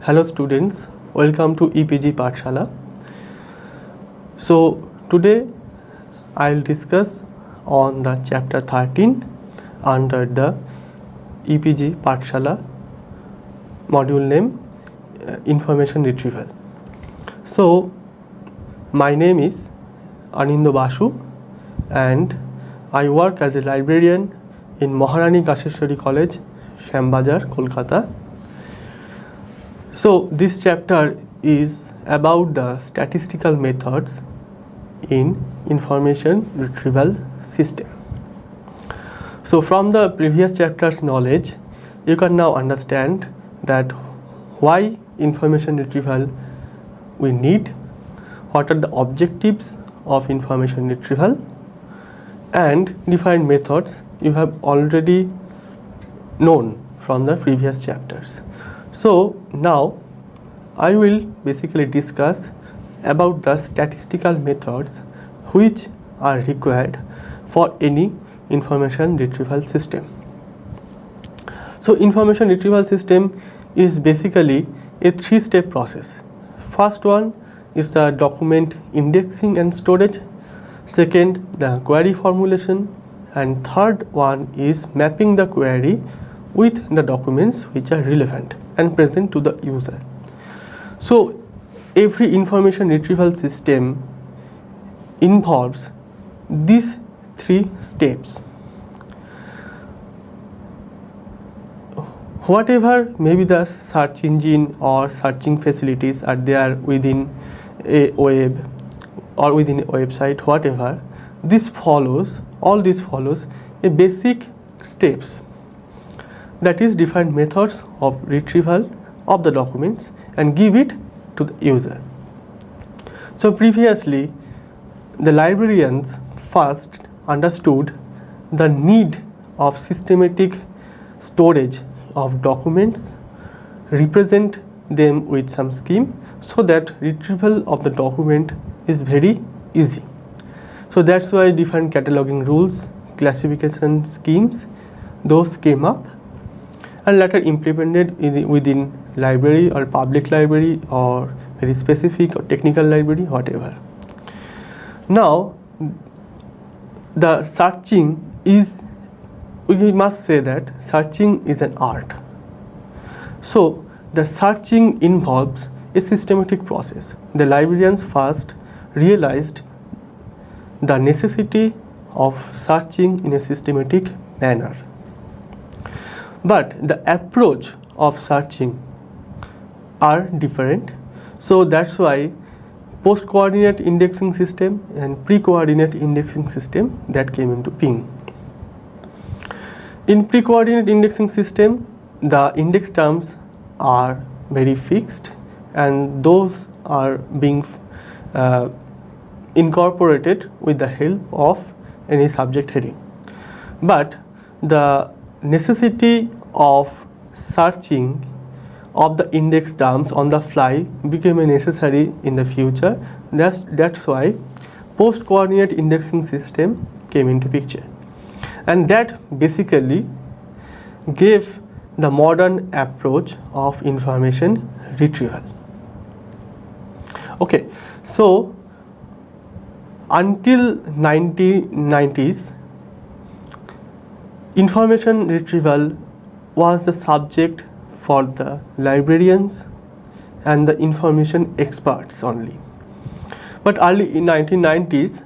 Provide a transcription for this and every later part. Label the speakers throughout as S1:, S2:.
S1: Hello students, welcome to EPG Pathshala. So today I will discuss on the chapter 13 under the EPG Pathshala module name Information Retrieval. So my name is Anindo Basu and I work as a librarian in Maharani Kasheshwari College, Shambazar, Kolkata. So this chapter is about the statistical methods in information retrieval system. So from the previous chapter's knowledge, you can now understand that why information retrieval we need, what are the objectives of information retrieval, and different methods you have already known from the previous chapters. So now I will basically discuss about the statistical methods which are required for any information retrieval system. So information retrieval system is basically a three-step process. First one is the document indexing and storage, second the query formulation, and third one is mapping the query with the documents which are relevant and present to the user. So every information retrieval system involves these three steps. Whatever maybe the search engine or searching facilities are there within a web or within a website, whatever, all this follows a basic steps, that is different methods of retrieval of the documents and give it to the user. So previously the librarians first understood the need of systematic storage of documents, represent them with some scheme so that retrieval of the document is very easy. So that's why different cataloging rules, classification schemes, those came up and later implemented within library or public library or very specific or technical library, whatever. Now the searching is, we must say that searching is an art. So the searching involves a systematic process. The librarians first realized the necessity of searching in a systematic manner. But the approach of searching are different. So that's why post-coordinate indexing system and pre-coordinate indexing system that came into being. In pre-coordinate indexing system, the index terms are very fixed and those are being incorporated with the help of any subject heading. But the necessity of searching of the index terms on the fly became necessary in the future. That's why post-coordinate indexing system came into picture, and that basically gave the modern approach of information retrieval. Okay, so until 1990s, information retrieval was the subject for the librarians and the information experts only. But early in 1990s,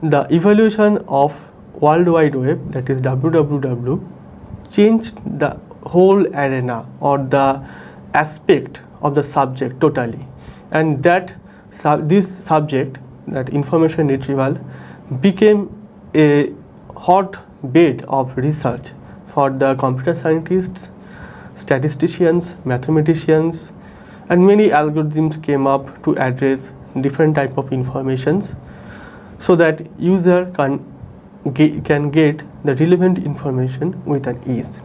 S1: the evolution of World Wide Web, that is WWW, changed the whole arena or the aspect of the subject totally, and that this subject, that information retrieval, became a hotbed of research for the computer scientists, statisticians, mathematicians, and many algorithms came up to address different type of informations so that user can get the relevant information with an ease.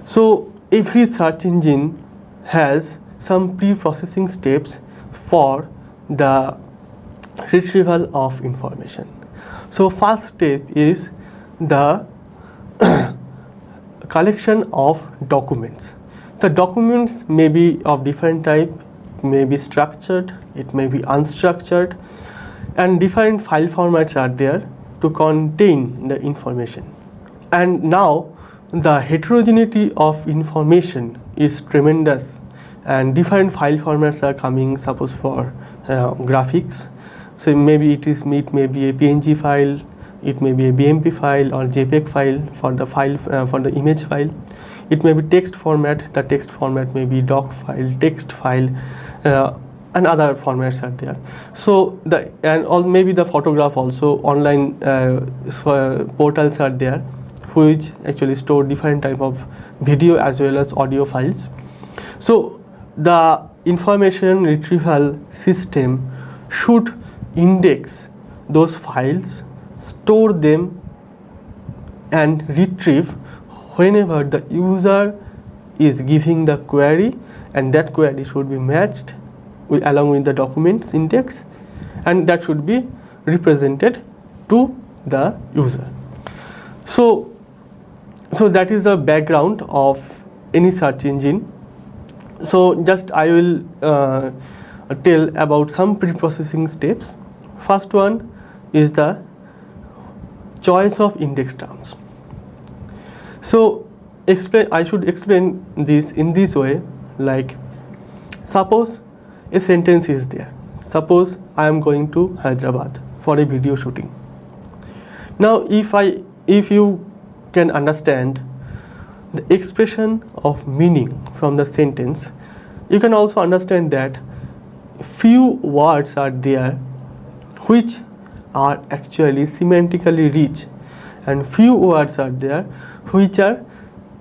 S1: So every search engine has some pre-processing steps for the retrieval of information. So first step is the collection of documents. The documents may be of different type, it may be structured, it may be unstructured, and different file formats are there to contain the information. And now the heterogeneity of information is tremendous, and different file formats are coming, suppose for graphics. So maybe it may be a PNG file, it may be a BMP file or JPEG file for the image file. It may be text format, the text format may be doc file, text file, and other formats are there. So maybe the photograph also, online portals are there which actually store different type of video as well as audio files. So the information retrieval system should index those files, store them, and retrieve whenever the user is giving the query, and that query should be matched along with the documents index, and that should be represented to the user. So that is the background of any search engine. So just I will tell about some pre-processing steps. First one is the choice of index terms. So I should explain this in this way, like suppose a sentence is there. Suppose I am going to Hyderabad for a video shooting. Now if you can understand the expression of meaning from the sentence, you can also understand that few words are there which are actually semantically rich, and few words are there which are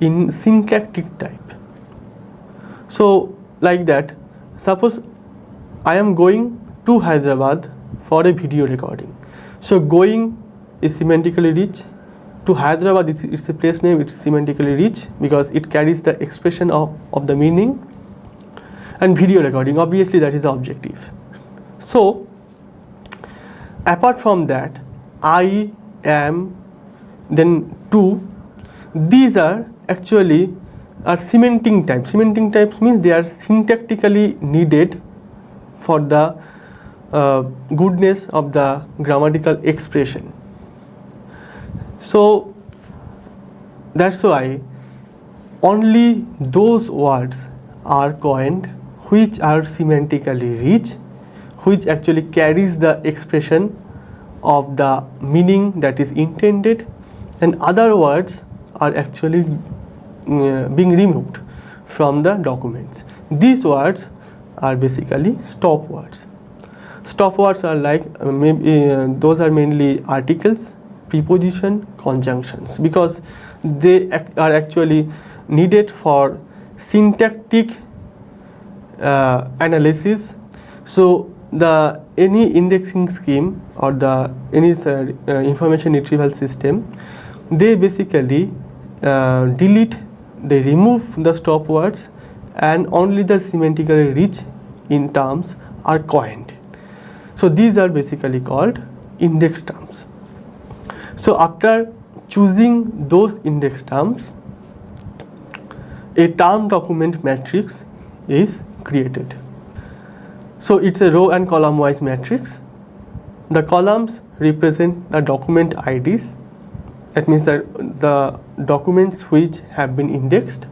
S1: in syntactic type. So like that, suppose I am going to Hyderabad for a video recording. So going is semantically rich. To Hyderabad, it's a place name, it's semantically rich because it carries the expression of the meaning. And video recording, obviously that is the objective. So apart from that, I am, then to, these are actually semantic types. Semantic types means they are syntactically needed for the goodness of the grammatical expression. So that's why only those words are coined which are semantically rich, which actually carries the expression of the meaning that is intended, and other words are actually being removed from the documents. These words are basically stop words. Stop words are like those are mainly articles, preposition, conjunctions, because they are actually needed for syntactic analysis. So any indexing scheme or any information retrieval system, they basically they remove the stop words, and only the semantically rich in terms are coined. So these are basically called index terms. So after choosing those index terms, a term document matrix is created. So it's a row and column wise matrix. The columns represent the document IDs, that means that the documents which have been indexed,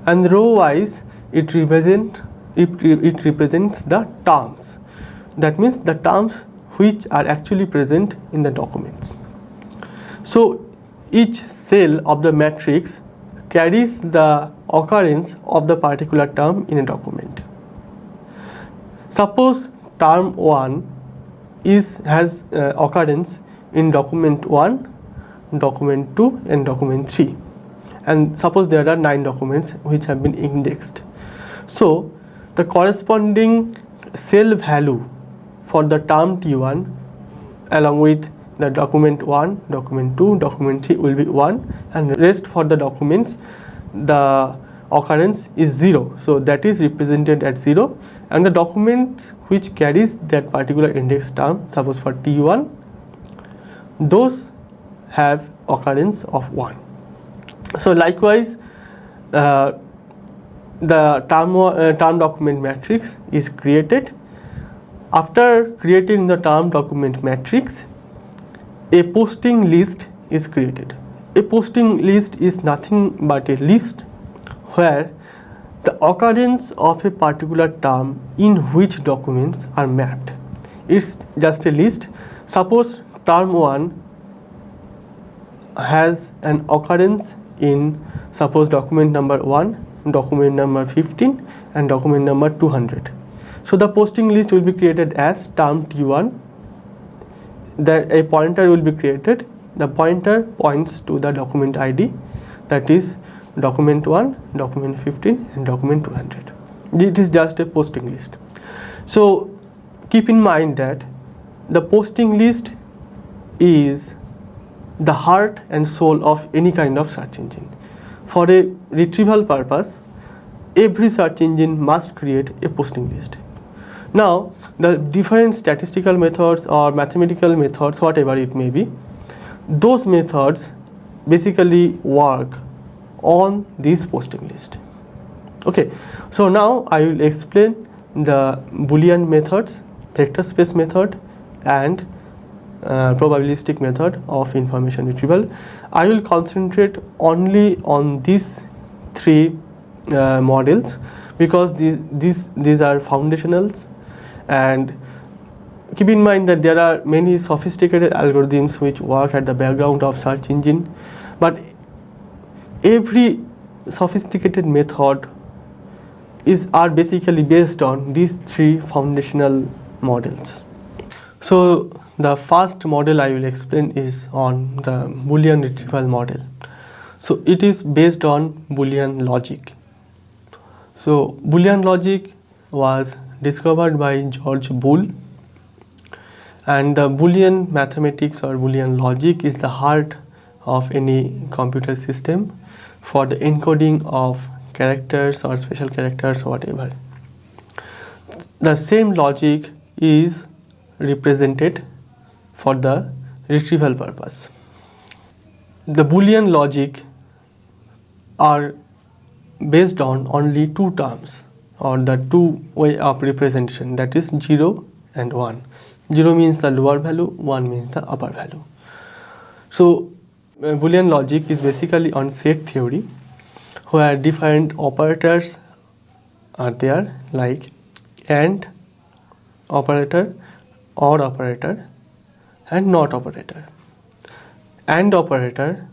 S1: and row wise it represents the terms, that means the terms which are actually present in the documents. So each cell of the matrix carries the occurrence of the particular term in a document. Suppose term 1 has occurrence in document 1, document 2 and document 3, and suppose there are 9 documents which have been indexed. So the corresponding cell value for the term T1 along with the document 1, document 2, document 3 will be 1, and rest for the documents the occurrence is 0, so that is represented at 0, and the documents which carries that particular index term, suppose for T1, those have occurrence of 1. So likewise the term document matrix is created. After creating the term document matrix, a posting list is created. A posting list is nothing but a list where the occurrence of a particular term in which documents are mapped. It's just a list. Suppose term 1 has an occurrence in, suppose, document number 1, document number 15 and document number 200. So the posting list will be created as term T1. A pointer will be created. The pointer points to the document ID, that is document 1, document 15 and document 200. It is just a posting list. So keep in mind that the posting list is the heart and soul of any kind of search engine. For a retrieval purpose, every search engine must create a posting list. Now, the different statistical methods or mathematical methods, whatever it may be, those methods basically work on this posting list. Okay, so now I will explain the Boolean methods, vector space method and probabilistic method of information retrieval. I will concentrate only on these three models because these are foundationals, and keep in mind that there are many sophisticated algorithms which work at the background of search engine, but every sophisticated method are basically based on these three foundational models. So the first model I will explain is on the Boolean retrieval model. So it is based on Boolean logic. So Boolean logic was discovered by George Boole, and the Boolean mathematics or Boolean logic is the heart of any computer system for the encoding of characters or special characters or whatever. The same logic is represented for the retrieval purpose. The Boolean logic are based on only two terms or the two way of representation, that is 0 and 1. 0 means the lower value, 1 means the upper value. So Boolean logic is basically on set theory where different operators are there like AND operator, OR operator and NOT operator. AND operator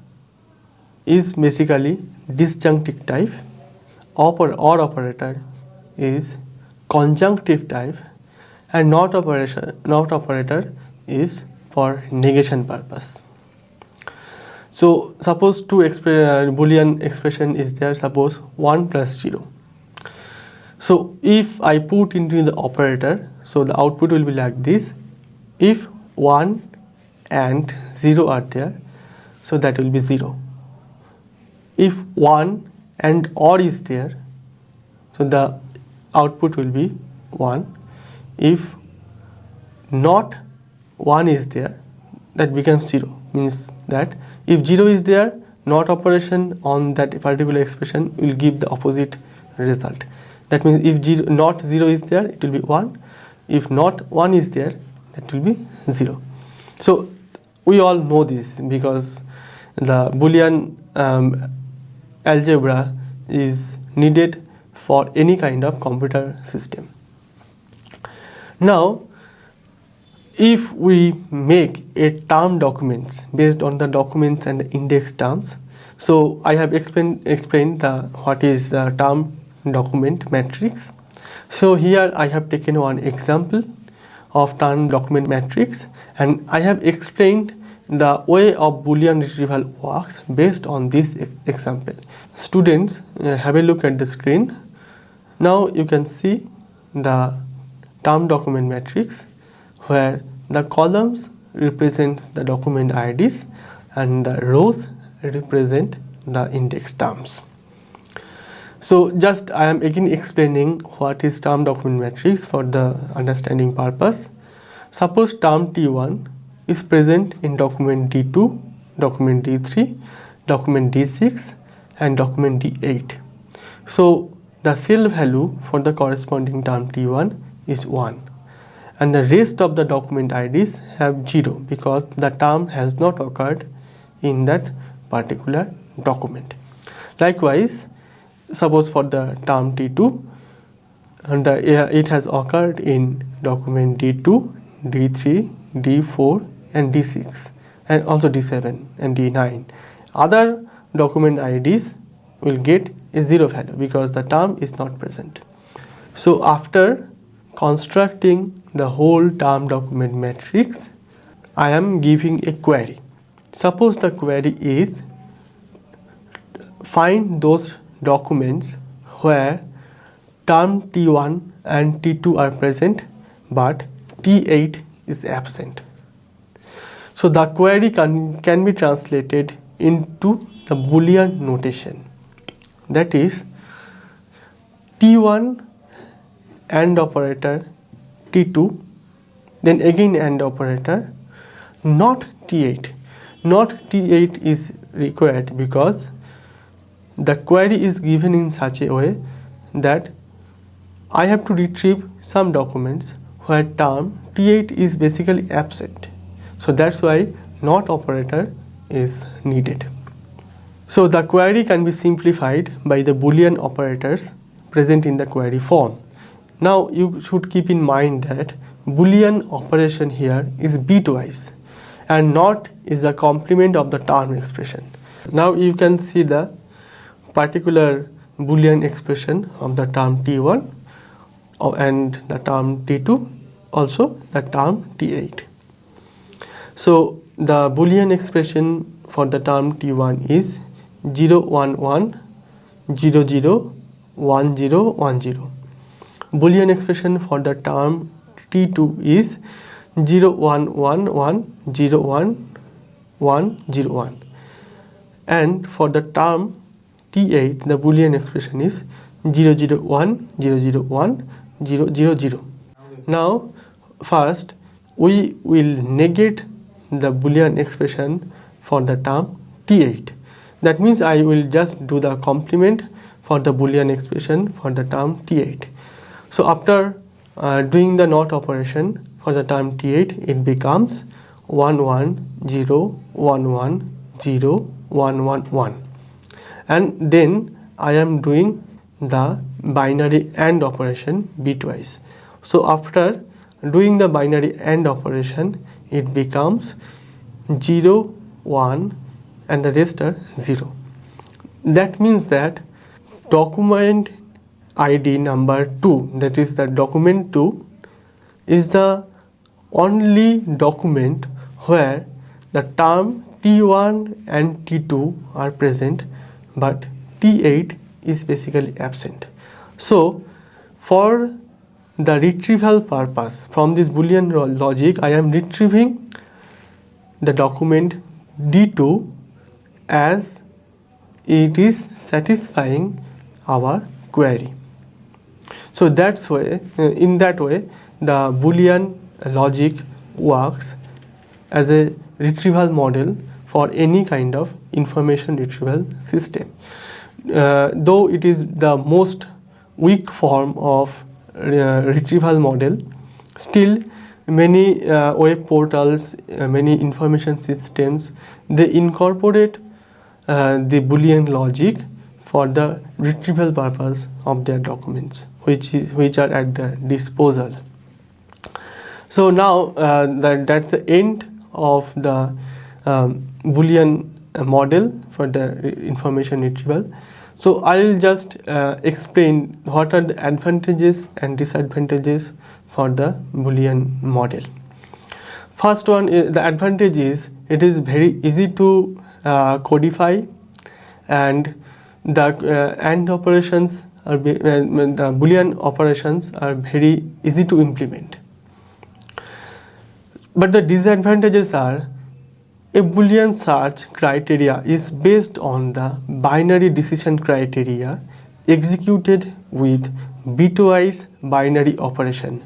S1: is basically disjunctive type, OR operator is conjunctive type, and NOT operator is for negation purpose. So suppose two Boolean expression is there, suppose 1 plus 0. So if I put into the operator, so the output will be like this. If 1 and 0 are there, so that will be 0. If 1 and OR is there, so the output will be 1. If not 1 is there, that becomes 0, means that if 0 is there, NOT operation on that particular expression will give the opposite result. That means if not 0 is there, it will be 1. If not 1 is there, that will be 0. So we all know this because the Boolean algebra is needed for any kind of computer system. Now, if we make a term documents based on the documents and the index terms, so I have explained what is the term document matrix. So here I have taken one example of term document matrix, and I have explained the way of Boolean retrieval works based on this example. Students, have a look at the screen. Now you can see the term document matrix where the columns represent the document IDs and the rows represent the index terms. So just I am again explaining what is term document matrix for the understanding purpose. Suppose term T1 is present in document D2, document D3, document D6 and document D8. So the cell value for the corresponding term T1 is 1, and the rest of the document IDs have 0 because the term has not occurred in that particular document. Likewise, suppose for the term T2, and it has occurred in document D2, D3, D4 and D6, and also D7 and D9. Other document IDs will get a 0 value because the term is not present. So after constructing the whole term document matrix, I am giving a query. Suppose the query is find those documents where term T1 and T2 are present but T8 is absent. So the query can be translated into the Boolean notation, that is T1 AND operator T2, then again AND operator, not T8. Not T8 is required because the query is given in such a way that I have to retrieve some documents where term T8 is basically absent. So that's why not operator is needed. So the query can be simplified by the Boolean operators present in the query form. Now you should keep in mind that Boolean operation here is bitwise and not is a complement of the term expression. Now you can see the particular Boolean expression of the term T1 and the term T2, also the term T8. So the Boolean expression for the term T1 is 0 1 1 0 0 1 0 1 0. Boolean expression for the term T2 is 0 1 1 1 0 1 1 0 1, and for the term T8 the Boolean expression is 0 0 1 0 0 1 0 0 0. Now first we will negate the Boolean expression for the term T8. That means I will just do the complement for the Boolean expression for the term T8. So after doing the NOT operation for the term T8, it becomes 1 1 0 1 1 0 1 1 1, and then I am doing the binary AND operation bitwise. So after doing the binary AND operation, it becomes 0 1 and the rest are 0. That means that document ID number 2, that is the document 2, is the only document where the term T1 and T2 are present but T8 is basically absent. So for the retrieval purpose from this Boolean logic, I am retrieving the document D2 as it is satisfying our query. So that's why in that way the Boolean logic works as a retrieval model for any kind of information retrieval system. Though it is the most weak form of retrieval model, still many web portals, many information systems, they incorporate the Boolean logic for the retrieval purpose of their documents, which are at their disposal. So now that's the end of the Boolean model for the information retrieval. So I will just explain what are the advantages and disadvantages for the Boolean model. First one, the advantage is it is very easy to codify, and the AND operations are the Boolean operations are very easy to implement. But the disadvantages are a Boolean search criteria is based on the binary decision criteria executed with bitwise binary operation,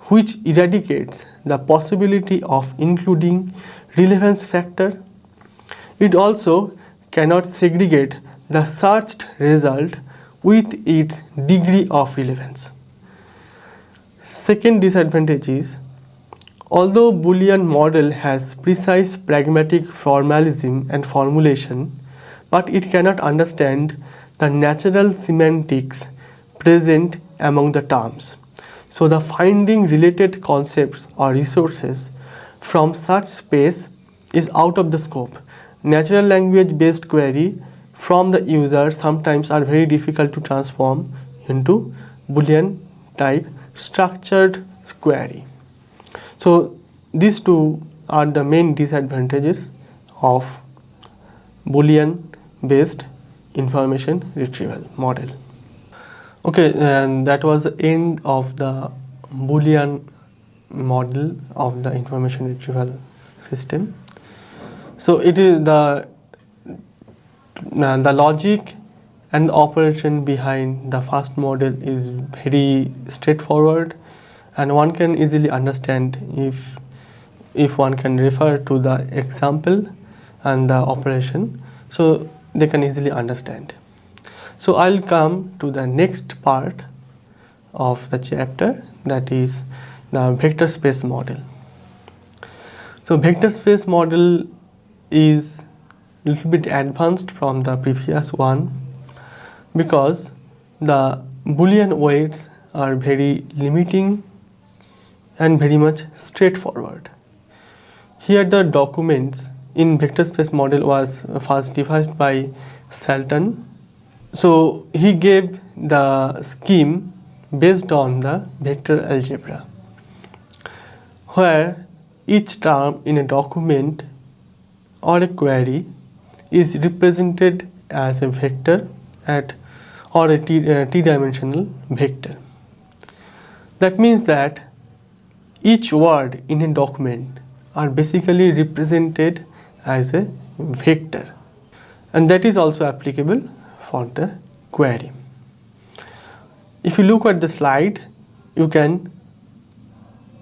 S1: which eradicates the possibility of including relevance factor. It also cannot segregate the searched result with its degree of relevance. Second disadvantage is, although Boolean model has precise pragmatic formalism and formulation, but it cannot understand the natural semantics present among the terms. So the finding related concepts or resources from such space is out of the scope. Natural language based query from the user sometimes are very difficult to transform into Boolean type structured query. So these two are the main disadvantages of Boolean based information retrieval model. Okay, and that was the end of the Boolean model of the information retrieval system. So it is the logic and the operation behind the first model is very straightforward, and one can easily understand if one can refer to the example and the operation, so they can easily understand. So I'll come to the next part of the chapter, that is the vector space model. So vector space model is a little bit advanced from the previous one because the Boolean weights are very limiting and very much straightforward. Here the documents in vector space model was first devised by Salton. So he gave the scheme based on the vector algebra, where each term in a document or a query is represented as a vector or a t-dimensional vector. That means that each word in a document are basically represented as a vector, and that is also applicable for the query. If you look at the slide, you can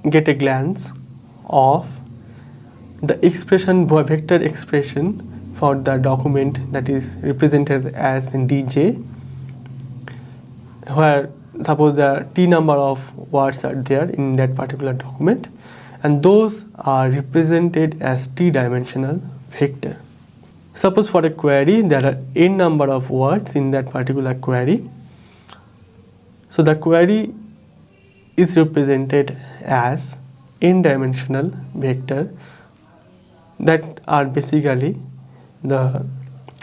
S1: get a glance of the expression, vector expression for the document that is represented as dj, where suppose the t number of words are there in that particular document, and those are represented as t-dimensional vector. Suppose for a query there are n number of words in that particular query, so the query is represented as n-dimensional vector that are basically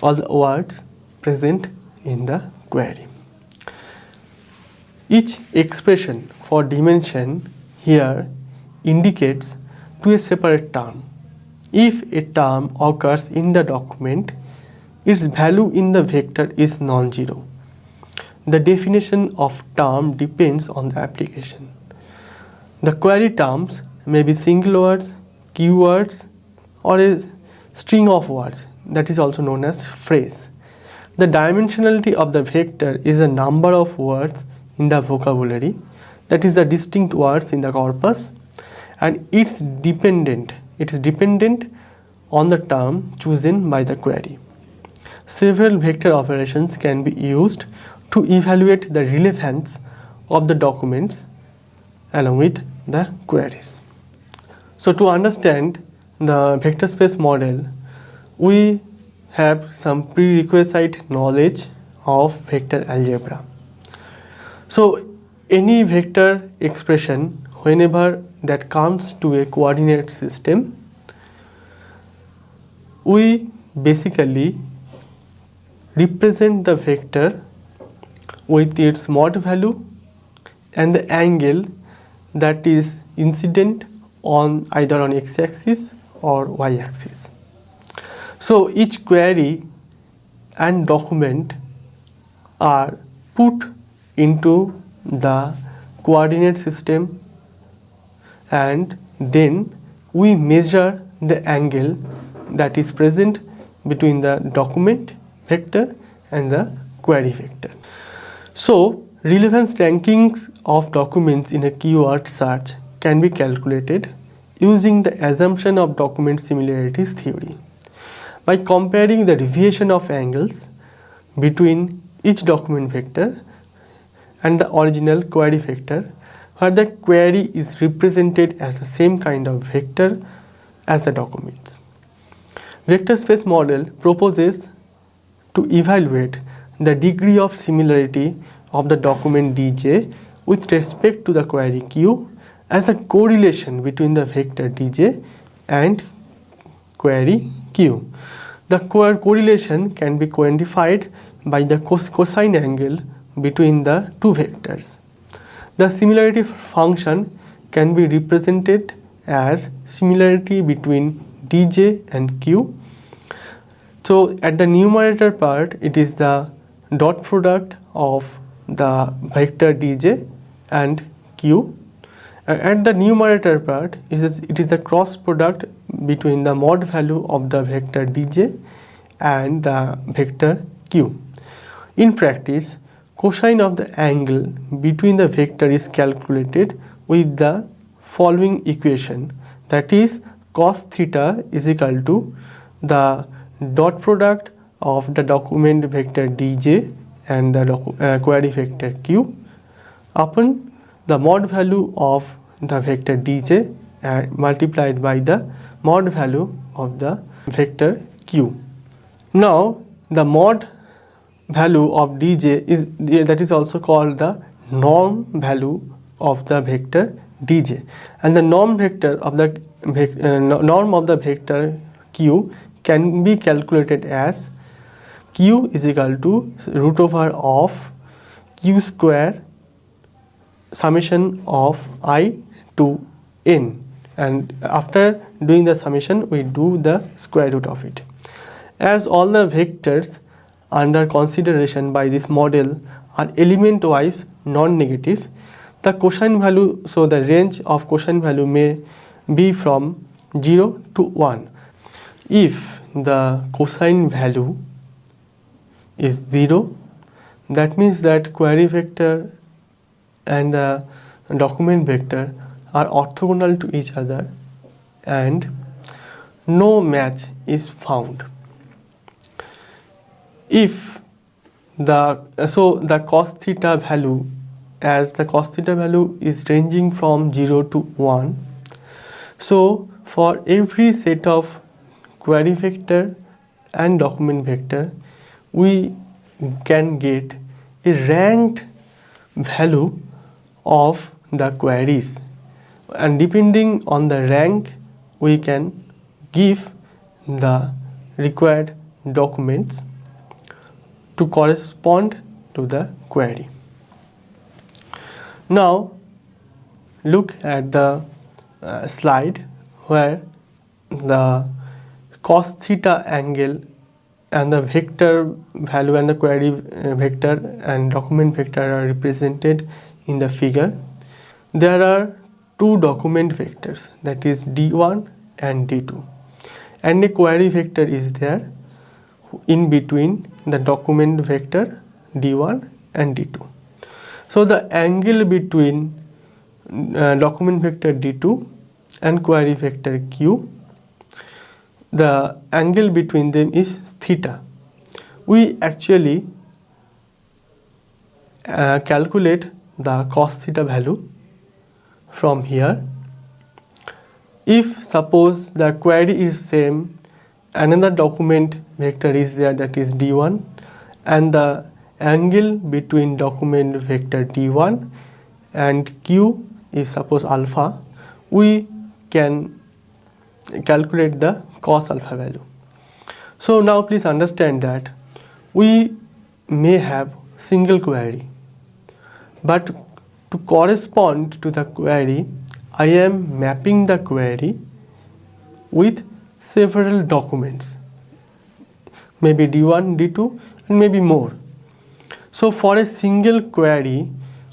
S1: all the words present in the query. Each expression for dimension here indicates to a separate term. If a term occurs in the document, its value in the vector is non-zero. The definition of term depends on the application. The query terms may be single words, keywords, or a string of words, that is also known as phrase. The dimensionality of the vector is the number of words in the vocabulary, that is the distinct words in the corpus, and it is dependent on the term chosen by the query. Several vector operations can be used to evaluate the relevance of the documents along with the queries. So to understand the vector space model, we have some prerequisite knowledge of vector algebra. So any vector expression, whenever that comes to a coordinate system, we basically represent the vector with its mod value and the angle that is incident on either on x-axis or y-axis. So each query and document are put into the coordinate system, and then we measure the angle that is present between the document vector and the query vector. So relevance rankings of documents in a keyword search can be calculated using the assumption of document similarities theory by comparing the deviation of angles between each document vector and the original query vector, where the query is represented as the same kind of vector as the documents. Vector space model proposes to evaluate the degree of similarity of the document dj with respect to the query q as a correlation between the vector dj and query q. The correlation can be quantified by the cosine angle between the two vectors. The similarity function can be represented as similarity between dj and q. So at the numerator part, it is the dot product of the vector dj and q. At the numerator part, it is the cross product between the mod value of the vector dj and the vector q. In practice, cosine of the angle between the vector is calculated with the following equation, that is cos theta is equal to the dot product of the document vector dj and the query vector q upon the mod value of the vector dj multiplied by the mod value of the vector q. Now the mod value of dj is that is also called the norm value of the vector dj, and the norm vector of the norm of the vector q can be calculated as q is equal to root over of q square summation of I to n, and after doing the summation we do the square root of it. As all the vectors under consideration by this model are element wise non-negative, the cosine value, so the range of cosine value may be from 0 to 1. If the cosine value is 0, that means that query vector and the document vector are orthogonal to each other and no match is found. If the cos theta value, as the cos theta value is ranging from 0 to 1, so for every set of query vector and document vector we can get a ranked value of the queries, and depending on the rank we can give the required documents to correspond to the query. Now look at the slide where the cos theta angle and the vector value and the query vector and document vector are represented in the figure. There are two document vectors, that is d1 and d2, and a query vector is there in between the document vector d1 and d2. So the angle between document vector d2 and query vector q, the angle between them is theta. We actually calculate the cos theta value from here. If suppose the query is same, another document vector is there, that is d1, and the angle between document vector d1 and q is suppose alpha, we can calculate the cos alpha value. So now please understand that we may have single query, but to correspond to the query I am mapping the query with several documents, maybe d1, d2 and maybe more. So for a single query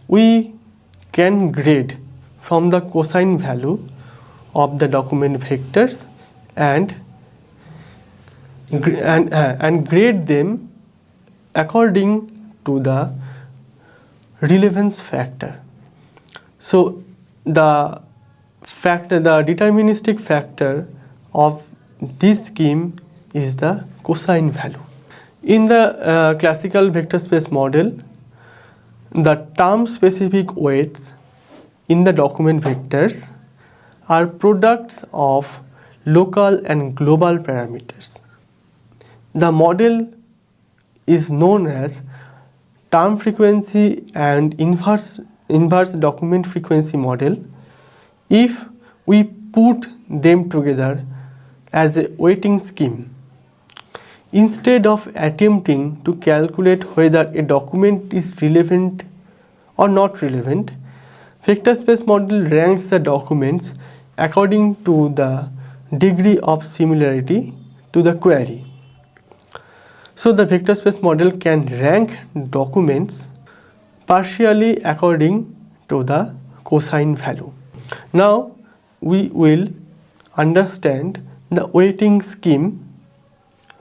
S1: we can grade from the cosine value of the document vectors and grade them according to the relevance factor. So the deterministic factor of this scheme is the cosine value. In the classical vector space model, the term specific weights in the document vectors are products of local and global parameters. The model is known as term frequency and inverse document frequency model if we put them together as a weighting scheme. Instead of attempting to calculate whether a document is relevant or not relevant, vector space model ranks the documents according to the degree of similarity to the query. So the vector space model can rank documents partially according to the cosine value. Now we will understand the weighting scheme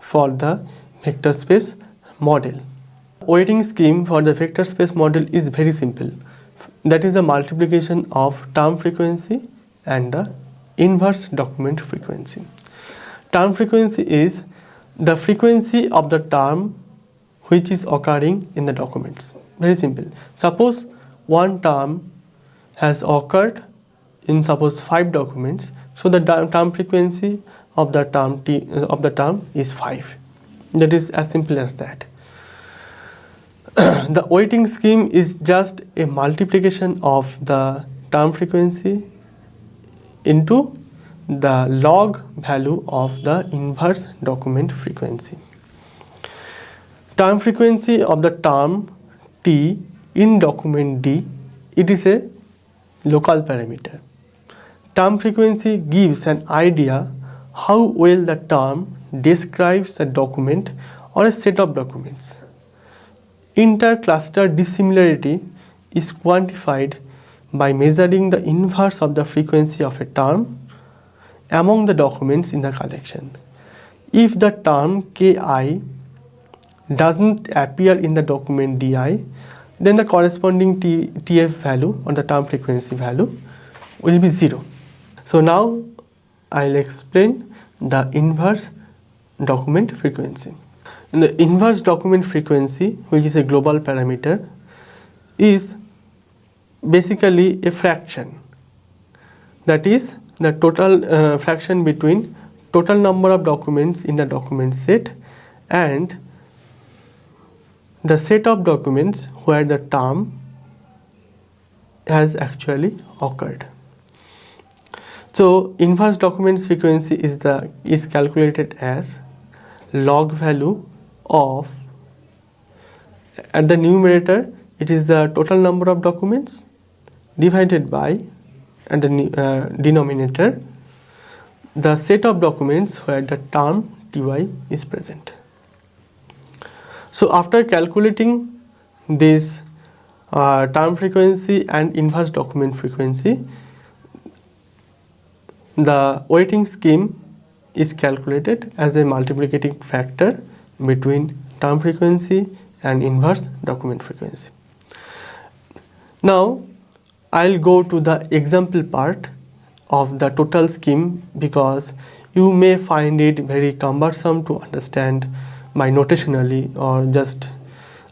S1: for the vector space model. Weighting scheme for the vector space model is very simple. That is a multiplication of term frequency and the inverse document frequency. Term frequency is the frequency of the term which is occurring in the documents. Very simple. Suppose one term has occurred in suppose 5 documents, so the term frequency of the term is 5. That is as simple as that. The weighting scheme is just a multiplication of the term frequency into the log value of the inverse document frequency. Term frequency of the term T in document D, it is a local parameter. Term frequency gives an idea how well the term describes the document or a set of documents. Inter-cluster dissimilarity is quantified by measuring the inverse of the frequency of a term among the documents in the collection. If the term Ki doesn't appear in the document Di, then the corresponding TF value or the term frequency value will be 0. So now I'll explain the inverse document frequency. And the inverse document frequency, which is a global parameter, is basically a fraction. That is the total fraction between total number of documents in the document set and the set of documents where the term has actually occurred. So inverse document frequency is calculated as log value of, at the numerator it is the total number of documents divided by, at the denominator, the set of documents where the term Ty is present. So after calculating this term frequency and inverse document frequency, the weighting scheme is calculated as a multiplicating factor between term frequency and inverse document frequency. Now I'll go to the example part of the total scheme because you may find it very cumbersome to understand by notationally or just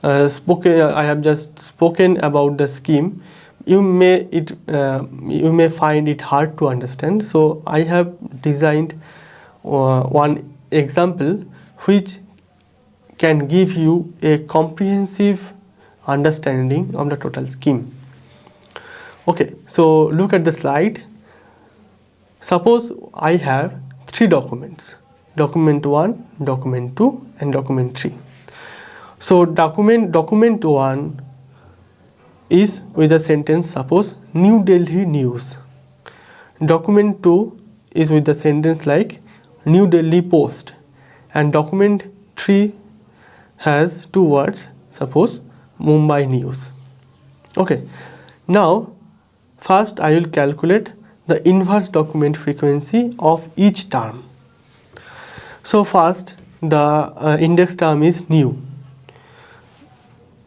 S1: I have just spoken about the scheme. You may find it hard to understand, so I have designed one example which can give you a comprehensive understanding of the total scheme. Okay, so look at the slide. Suppose I have 3 documents, document 1, document 2 and document 3. So document 1 is with the sentence suppose New Delhi News. Document 2 is with the sentence like New Delhi Post, and document 3 has 2 words, suppose Mumbai News. Okay, now first I will calculate the inverse document frequency of each term. So first the index term is new.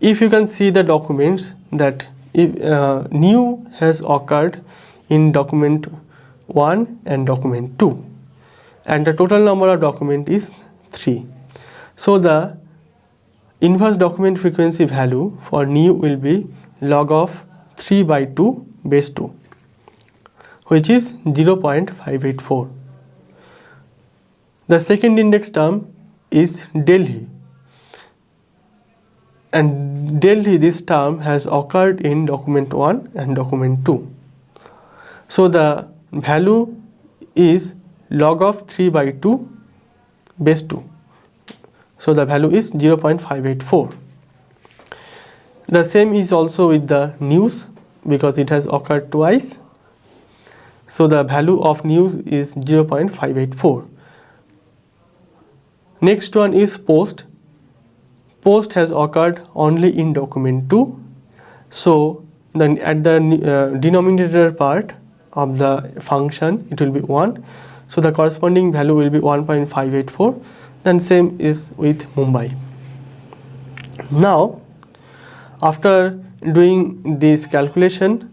S1: If you can see the documents that if new has occurred in document 1 and document 2 and the total number of document is 3. So the inverse document frequency value for new will be log of 3 by 2 base 2, which is 0.584. The second index term is Delhi, and Delhi, this term has occurred in document 1 and document 2. So the value is log of 3 by 2 base 2. So the value is 0.584. The same is also with the news, because it has occurred twice. So the value of news is 0.584. Next one is post. Post has occurred only in document 2. So then at the denominator part of the function, it will be 1. So the corresponding value will be 1.584. Then same is with Mumbai. Now, after doing this calculation,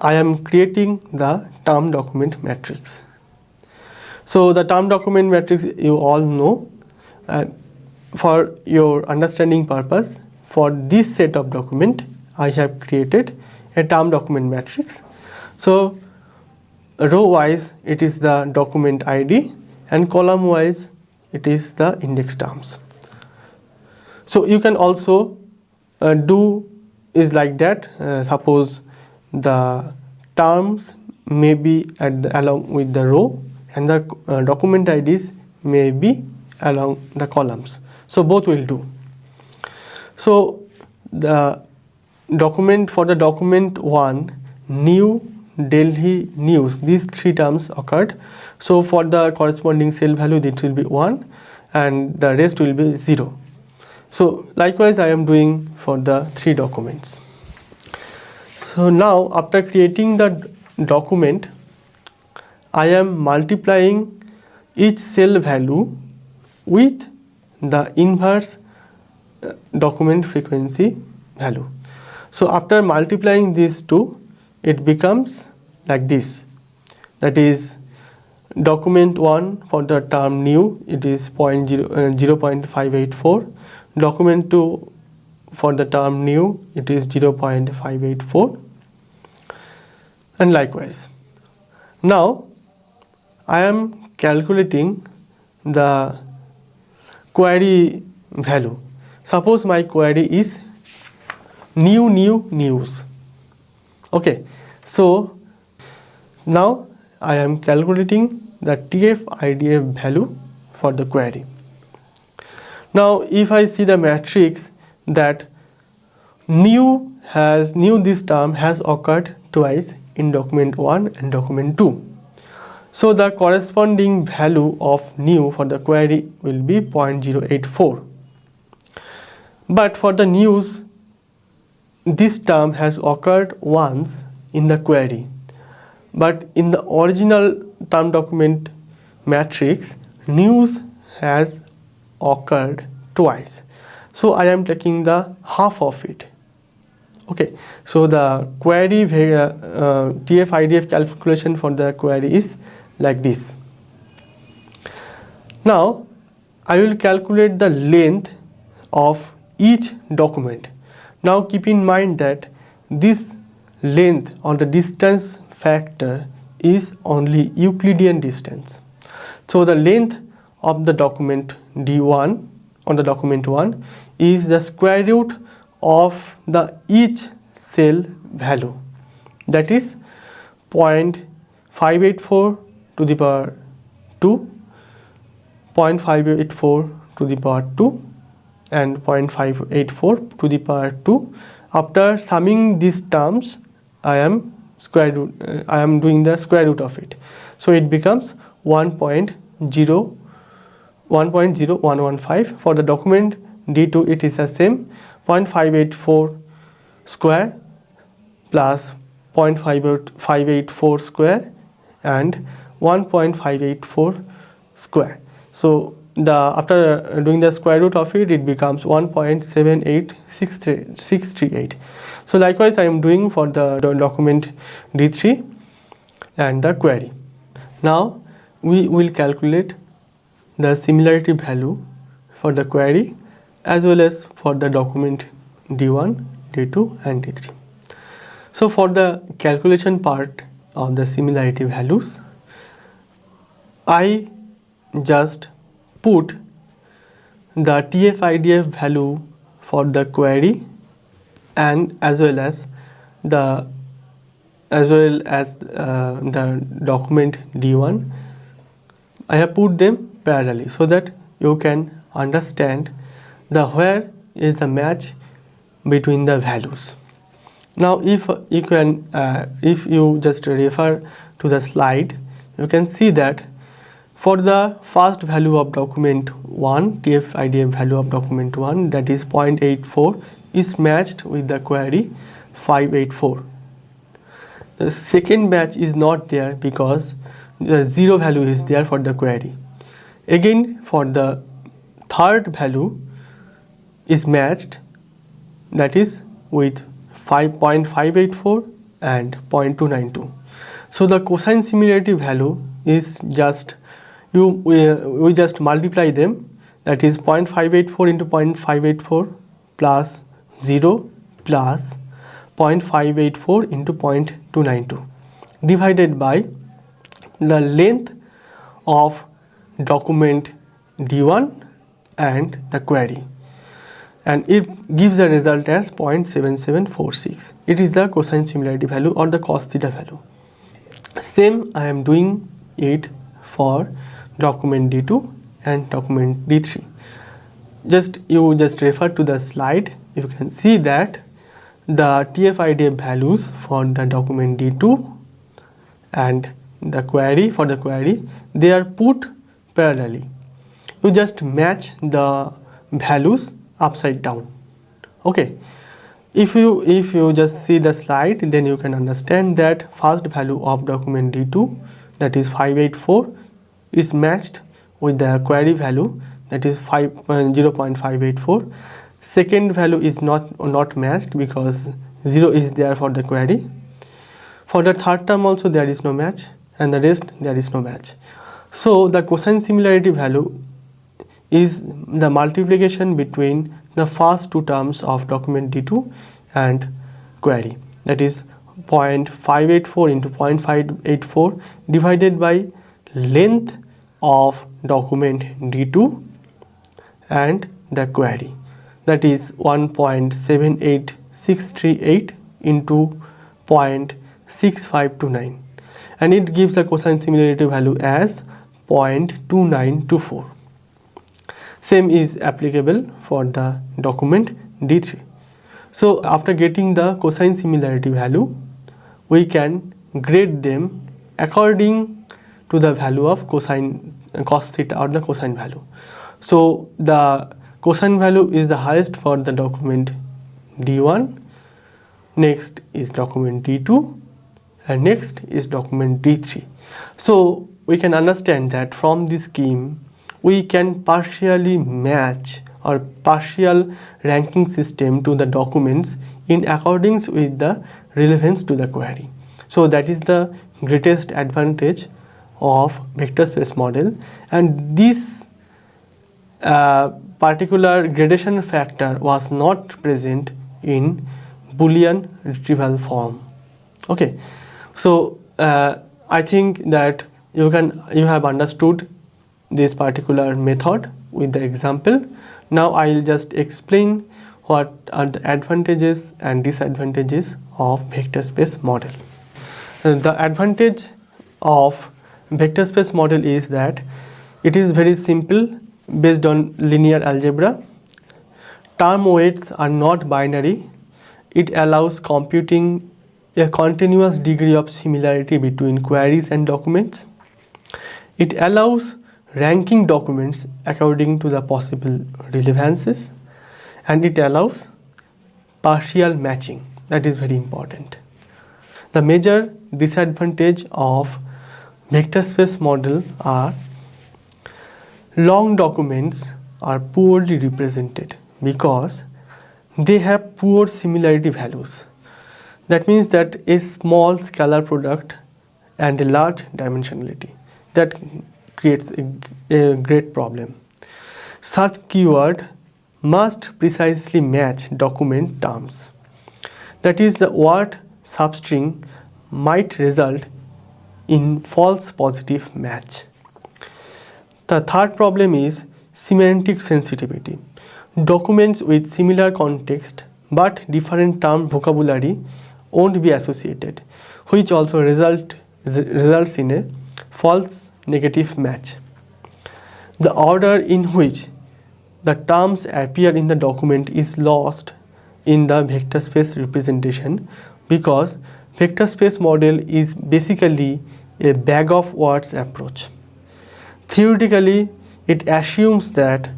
S1: I am creating the term document matrix. So the term document matrix you all know. For your understanding purpose, for this set of document, I have created a term document matrix. So row wise it is the document ID, and column wise it is the index terms. So you can also do is like that. Suppose the terms may be along with the row, and the document IDs may be along the columns. So both will do. So the document for the document 1, new, Delhi, news, these three terms occurred. So for the corresponding cell value, it will be 1 and the rest will be 0. So likewise I am doing for the three documents. So now after creating the document, I am multiplying each cell value with the inverse document frequency value. So after multiplying these two, it becomes like this. That is, document 1 for the term new, it is 0.584. Document 2 for the term new, it is 0.584, and likewise. Now I am calculating the query value. Suppose my query is new news. Okay, so now I am calculating the TF-IDF value for the query. Now if I see the matrix, that new this term has occurred twice in document 1 and document 2. So the corresponding value of new for the query will be 0.084. But for the news, this term has occurred once in the query, but in the original term document matrix, news has occurred twice. So I am taking the half of it. Okay, so the query TF-IDF calculation for the query is like this. Now I will calculate the length of each document. Now keep in mind that this length or the distance factor is only Euclidean distance. So the length of the document D1 on the document 1 is the square root of the each cell value, that is 0.584 to the power 2, 0.584 to the power 2 and 0.584 to the power 2. After summing these terms, I am doing the square root of it. So it becomes 1.0115. For the document D2 it is the same, 0.584 square plus 0.584 square and 1.584 square. So after doing the square root of it, it becomes 1.78638. So likewise I am doing for the document D3 and the query. Now we will calculate the similarity value for the query as well as for the document D1, D2 and D3. So for the calculation part of the similarity values, I just put the TF-IDF value for the query and as well as the document D1. I have put them parallelly so that you can understand the where is the match between the values. Now if you just refer to the slide, you can see that for the first value of document 1, TF-IDF value of document 1, that is 0.84, is matched with the query 584. The second match is not there because the 0 value is there for the query. Again, for the third value is matched, that is with 5.584 and 0.292. So the cosine similarity value is just we just multiply them, that is 0.584 into 0.584 plus 0 plus 0.584 into 0.292 divided by the length of document D1 and the query, and it gives the result as 0.7746. It is the cosine similarity value or the cos theta value. Same I am doing it for document D2 and document D3. You just refer to the slide. You can see that the TF-IDF values for the document D2 and the query for the query, they are put parallelly. You just match the values upside down. Okay, if you just see the slide, then you can understand that first value of document D2, that is 584, is matched with the query value, that is 0.584. Second value is not matched because 0 is there for the query. For the third term also there is no match, and the rest there is no match. So the cosine similarity value is the multiplication between the first two terms of document D2 and query, that is 0.584 into 0.584 divided by length of document D2 and the query, that is 1.78638 into 0.6529, and it gives the cosine similarity value as 0.2924. Same is applicable for the document D3. So after getting the cosine similarity value, we can grade them according to the value of cos theta or the cosine value. So the cosine value is the highest for the document D1, next is document D2, and next is document D3. So we can understand that from this scheme we can partially match or partial ranking system to the documents in accordance with the relevance to the query. So that is the greatest advantage of vector space model, and this particular gradation factor was not present in Boolean retrieval form. Okay, so I think that you have understood this particular method with the example. Now I will just explain what are the advantages and disadvantages of vector space model. The advantage of vector space model is that it is very simple, based on linear algebra. Term weights are not binary. It allows computing a continuous degree of similarity between queries and documents. It allows ranking documents according to the possible relevances, and it allows partial matching. That is very important. The major disadvantage of vector space model are long documents are poorly represented because they have poor similarity values. That means that a small scalar product and a large dimensionality, that creates a great problem. Such keyword must precisely match document terms. That is, the word substring might result in false positive match. The third problem is semantic sensitivity. Documents with similar context but different term vocabulary won't be associated, which also results in a false negative match. The order in which the terms appear in the document is lost in the vector space representation, because vector space model is basically a bag of words approach. Theoretically, it assumes that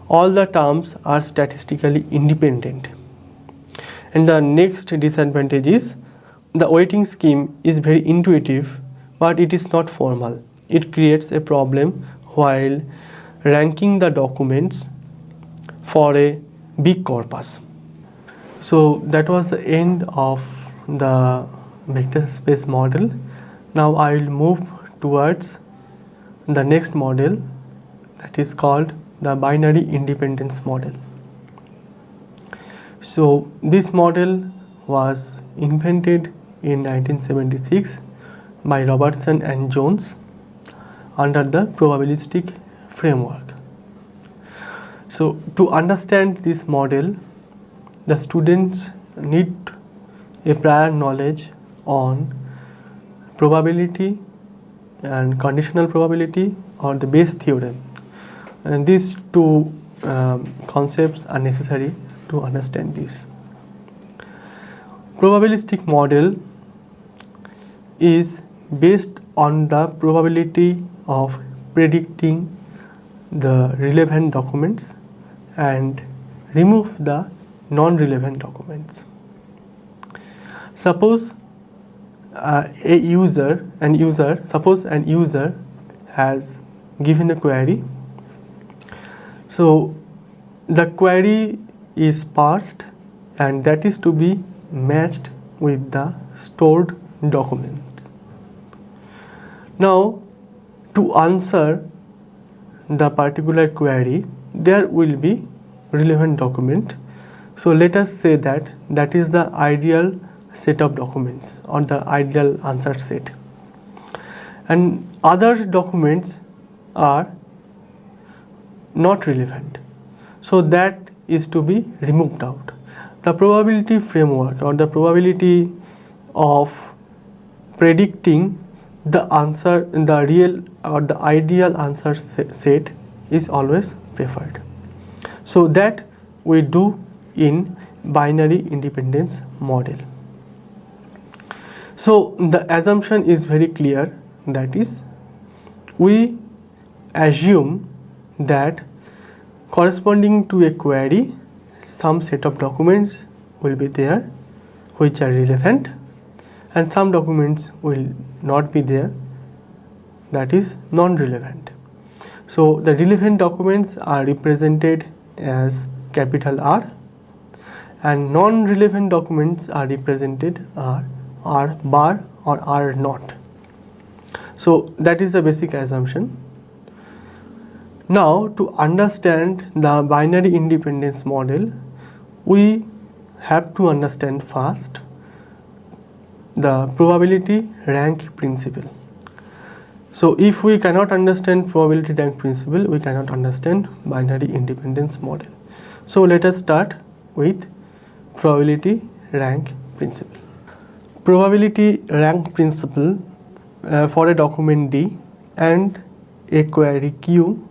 S1: all the terms are statistically independent. And the next disadvantage is the weighting scheme is very intuitive, but it is not formal. It creates a problem while ranking the documents for a big corpus. So that was the end of the vector space model. Now I will move towards the next model, that is called the binary independence model. So this model was invented in 1976 by Robertson and Jones under the probabilistic framework. So to understand this model, the students need a prior knowledge on probability and conditional probability or the Bayes theorem, and these two concepts are necessary to understand this. Probabilistic model is based on the probability of predicting the relevant documents and remove the non-relevant documents. Suppose an user has given a query. So the query is parsed and that is to be matched with the stored documents. Now to answer the particular query, there will be relevant document. So let us say that that is the ideal set of documents or the ideal answer set, and other documents are not relevant, so that is to be removed out. The probability framework or the probability of predicting the answer in the real or the ideal answer set is always preferred. So that we do in binary independence model. So the assumption is very clear, that is, we assume that corresponding to a query, some set of documents will be there which are relevant and some documents will not be there, that is non-relevant. So the relevant documents are represented as capital R and non-relevant documents are represented as R bar or R naught. So that is the basic assumption. Now to understand the binary independence model, we have to understand first the probability rank principle. So if we cannot understand probability rank principle, we cannot understand binary independence model. So let us start with probability rank principle. Probability rank principle for a document D and a query Q.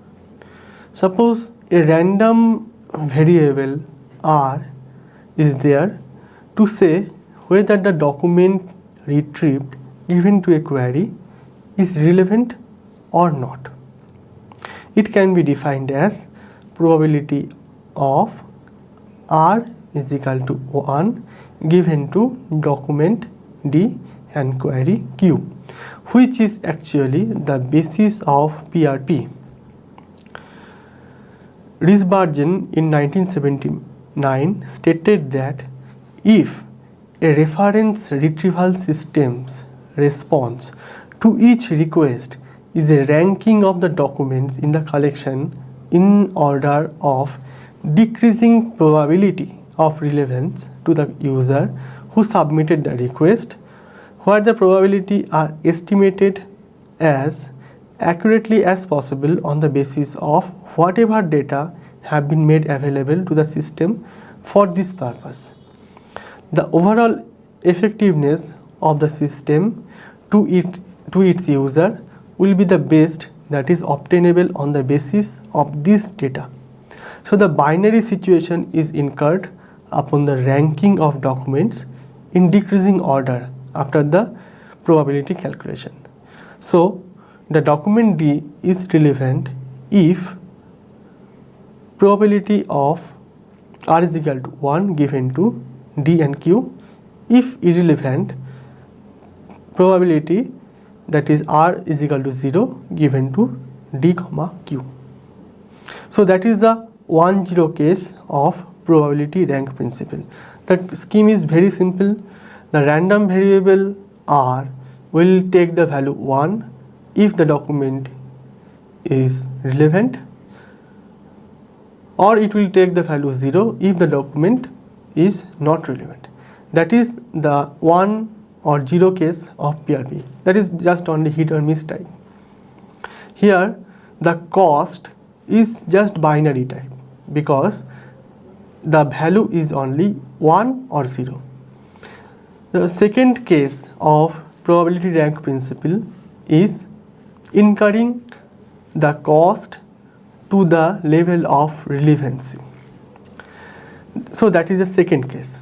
S1: Suppose a random variable R is there to say whether the document retrieved given to a query is relevant or not. It can be defined as probability of R is equal to 1 given to document D and query Q, which is actually the basis of PRP. Risbergen in 1979 stated that if a reference retrieval system's response to each request is a ranking of the documents in the collection in order of decreasing probability of relevance to the user who submitted the request, where the probability are estimated as accurately as possible on the basis of whatever data have been made available to the system for this purpose. The overall effectiveness of the system to its user will be the best that is obtainable on the basis of this data. So the binary situation is incurred upon the ranking of documents in decreasing order after the probability calculation. So the document D is relevant if probability of R is equal to 1 given to D and Q. If irrelevant, probability that is R is equal to 0 given to D comma Q. So that is the 1-0 case of probability rank principle. The scheme is very simple. The random variable R will take the value 1 if the document is relevant, or it will take the value 0 if the document is not relevant. That is the 1 or 0 case of PRP. That is just only hit or miss type. Here the cost is just binary type because the value is only 1 or 0. The second case of probability rank principle is incurring the cost to the level of relevancy. So that is the second case.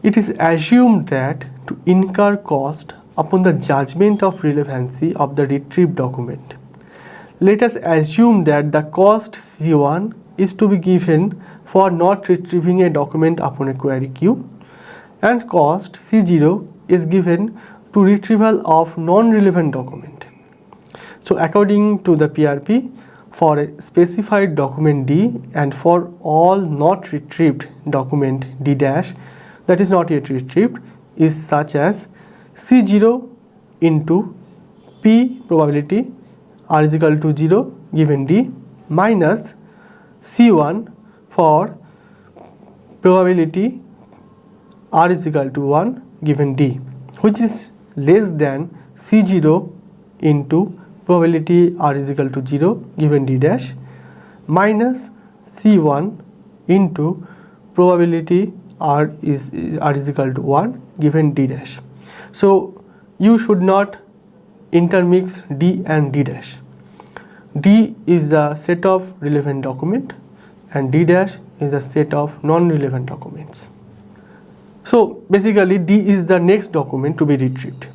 S1: It is assumed that to incur cost upon the judgment of relevancy of the retrieved document. Let us assume that the cost C1 is to be given for not retrieving a document upon a query queue, and cost C0 is given to retrieval of non-relevant document. So according to the PRP, for a specified document D and for all not retrieved document D dash that is not yet retrieved is such as C0 into P probability R is equal to 0 given D minus C1 for probability R is equal to 1 given D, which is less than C0 into probability R is equal to 0 given D dash minus C1 into probability R is equal to 1 given D dash. So you should not intermix D and D dash. D is the set of relevant document and D dash is the set of non-relevant documents. So basically D is the next document to be retrieved.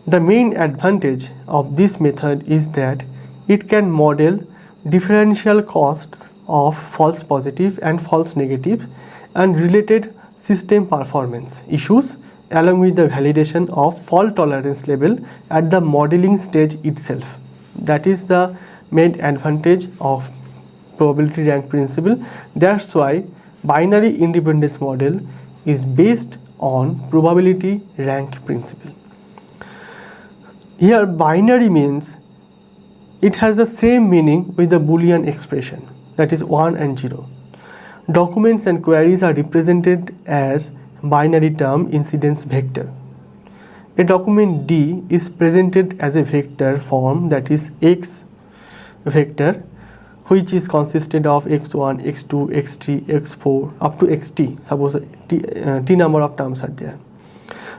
S1: The main advantage of this method is that it can model differential costs of false positive and false negative and related system performance issues along with the validation of fault tolerance level at the modeling stage itself. That is the main advantage of probability rank principle. That's why binary independence model is based on probability rank principle. Here binary means it has the same meaning with the Boolean expression, that is 1 and 0. Documents and queries are represented as binary term incidence vector. A document D is presented as a vector form, that is X vector, which is consisted of x1, x2, x3, x4 up to xt. Suppose t number of terms are there.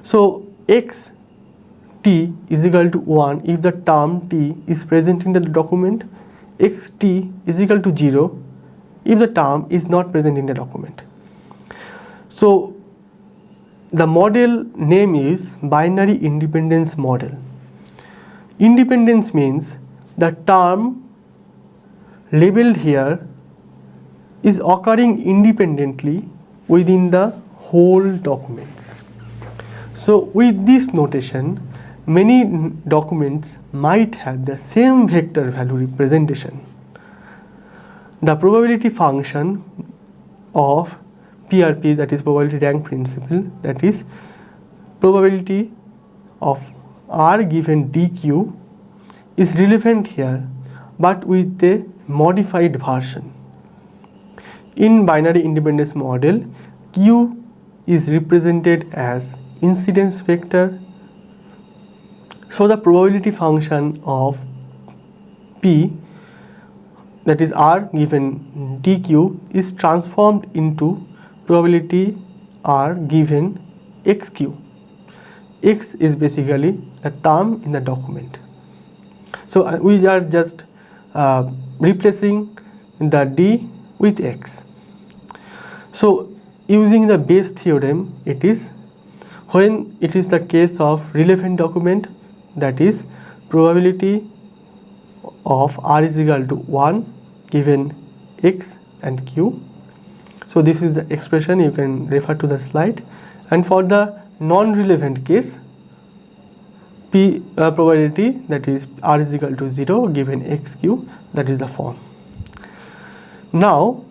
S1: So x t is equal to 1 if the term t is present in the document, xt is equal to 0 if the term is not present in the document. So the model name is binary independence model. Independence means the term labeled here is occurring independently within the whole documents. So with this notation, many documents might have the same vector value representation. The probability function of PRP, that is probability rank principle, that is probability of R given DQ is relevant here but with a modified version. In binary independence model, Q is represented as incidence vector. So the probability function of P, that is R given dq, is transformed into probability R given xq. X is basically the term in the document. So we are just replacing the D with X. So using the Bayes theorem, it is when it is the case of relevant document, that is probability of R is equal to 1 given X and Q. So this is the expression, you can refer to the slide. And for the non-relevant case, P probability, that is R is equal to 0 given xq, that is the form. Now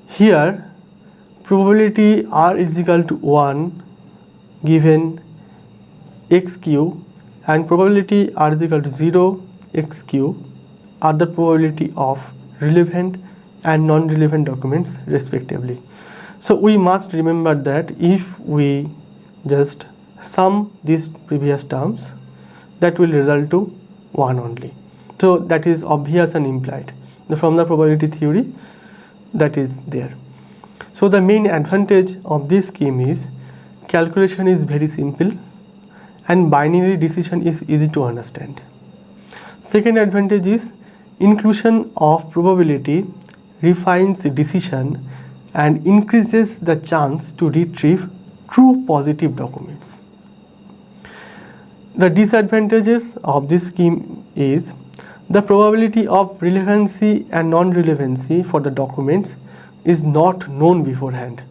S1: here probability R is equal to 1 given xq and probability R is equal to 0 xq are the probability of relevant and non-relevant documents respectively. So we must remember that if we just sum these previous terms, that will result to 1 only. So that is obvious and implied from the probability theory, that is there. So the main advantage of this scheme is calculation is very simple and binary decision is easy to understand. Second advantage is inclusion of probability refines decision and increases the chance to retrieve true positive documents. The disadvantages of this scheme is the probability of relevancy and non-relevancy for the documents is not known beforehand.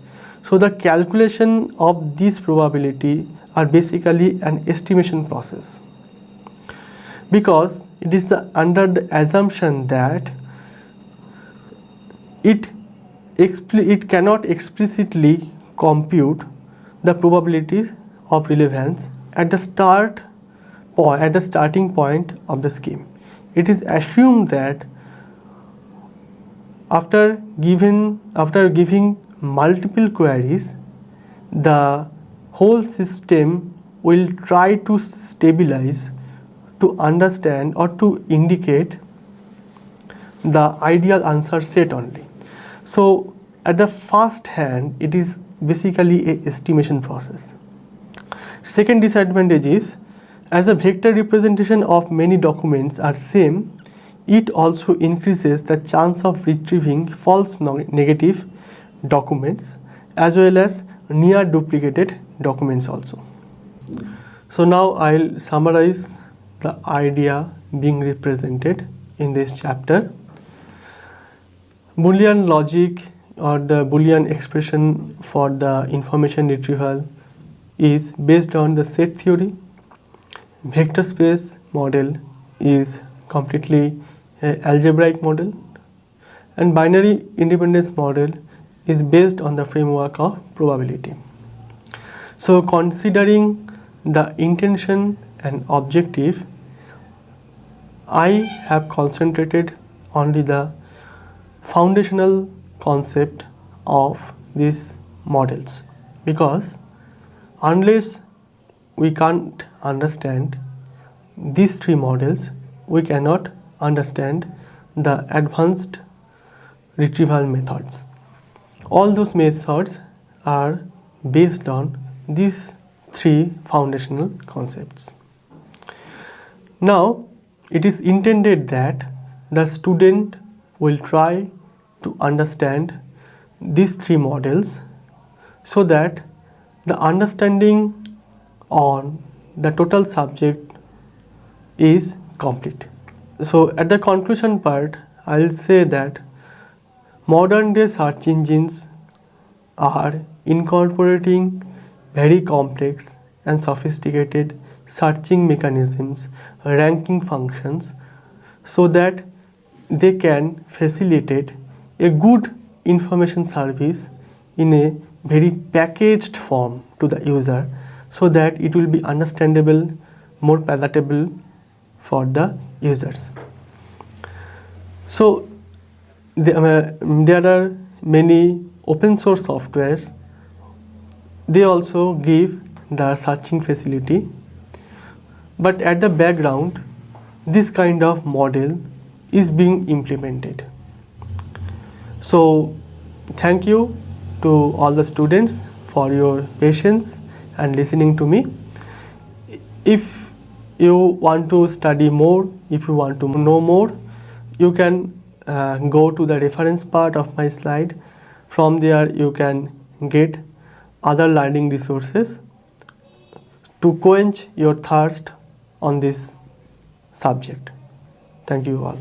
S1: So the calculation of this probability are basically an estimation process, because it is under the assumption that it cannot explicitly compute the probabilities of relevance at the starting point of the scheme. It is assumed that after giving multiple queries, the whole system will try to stabilize, to understand or to indicate the ideal answer set only. So at the first hand, it is basically a estimation process. Second disadvantage is, as a vector representation of many documents are same, it also increases the chance of retrieving false negative documents as well as near duplicated documents also. So now I'll summarize the idea being represented in this chapter. Boolean logic or the Boolean expression for the information retrieval is based on the set theory. Vector space model is completely an algebraic model, and binary independence model is based on the framework of probability. So considering the intention and objective, I have concentrated only the foundational concept of these models, because unless we can't understand these three models, we cannot understand the advanced retrieval methods. All those methods are based on these three foundational concepts. Now, it is intended that the student will try to understand these three models so that the understanding on the total subject is complete. So at the conclusion part, I'll say that modern day search engines are incorporating very complex and sophisticated searching mechanisms, ranking functions, so that they can facilitate a good information service in a very packaged form to the user, so that it will be understandable, more palatable for the users. So there are many open source softwares, they also give the searching facility, but at the background this kind of model is being implemented. So thank you to all the students for your patience and listening to me. If you want to study more, if you want to know more, you can go to the reference part of my slide. From there you can get other learning resources to quench your thirst on this subject. Thank you all.